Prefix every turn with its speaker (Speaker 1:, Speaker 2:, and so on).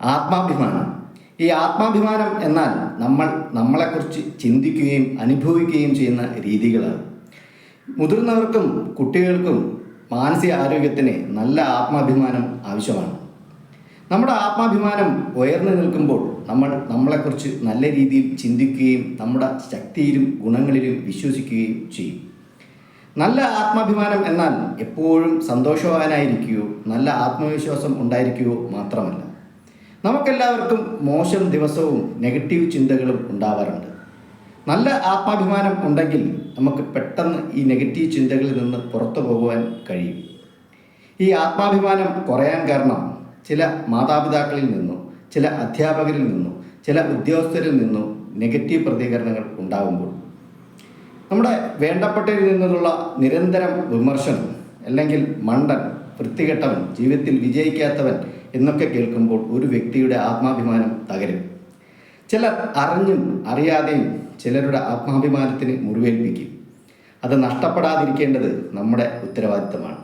Speaker 1: ആത്മാഭിമാനം. ഈ ആത്മാഭിമാനം എന്നാൽ നമ്മൾ നമ്മളെക്കുറിച്ച് ചിന്തിക്കുകയും അനുഭവിക്കുകയും ചെയ്യുന്ന രീതികളാണ്. മുതിർന്നവർക്കും കുട്ടികൾക്കും മാനസിക ആരോഗ്യത്തിന് നല്ല ആത്മാഭിമാനം ആവശ്യമാണ്. നമ്മുടെ ആത്മാഭിമാനം ഉയർന്നു നിൽക്കുമ്പോൾ നമ്മൾ നമ്മളെക്കുറിച്ച് നല്ല രീതിയിൽ ചിന്തിക്കുകയും നമ്മുടെ ശക്തിയിലും ഗുണങ്ങളിലും വിശ്വസിക്കുകയും ചെയ്യും. നല്ല ആത്മാഭിമാനം എന്നാൽ എപ്പോഴും സന്തോഷവാനായിരിക്കുകയോ നല്ല ആത്മവിശ്വാസം ഉണ്ടായിരിക്കുകയോ മാത്രമല്ല. നമുക്കെല്ലാവർക്കും മോശം ദിവസവും നെഗറ്റീവ് ചിന്തകളും ഉണ്ടാവാറുണ്ട്. നല്ല ആത്മാഭിമാനം ഉണ്ടെങ്കിൽ നമുക്ക് പെട്ടെന്ന് ഈ നെഗറ്റീവ് ചിന്തകളിൽ നിന്ന് പുറത്തു പോകുവാൻ കഴിയും. ഈ ആത്മാഭിമാനം കുറയാൻ കാരണം ചില മാതാപിതാക്കളിൽ നിന്നോ ചില അധ്യാപകരിൽ നിന്നോ ചില ഉദ്യോഗസ്ഥരിൽ നിന്നോ നെഗറ്റീവ് പ്രതികരണങ്ങൾ ഉണ്ടാകുമ്പോൾ, നമ്മുടെ വേണ്ടപ്പെട്ടവരിൽ നിന്നുള്ള നിരന്തരം വിമർശനം, അല്ലെങ്കിൽ മണ്ടൻ, വൃത്തികെട്ടവൻ, ജീവിതത്തിൽ വിജയിക്കാത്തവൻ എന്നൊക്കെ കേൾക്കുമ്പോൾ ഒരു വ്യക്തിയുടെ ആത്മാഭിമാനം തകരും. ചിലർ അറിഞ്ഞും അറിയാതെയും ചിലരുടെ ആത്മാഭിമാനത്തിന് മുറിവേൽപ്പിക്കും. അത് നഷ്ടപ്പെടാതിരിക്കേണ്ടത് നമ്മുടെ ഉത്തരവാദിത്തമാണ്.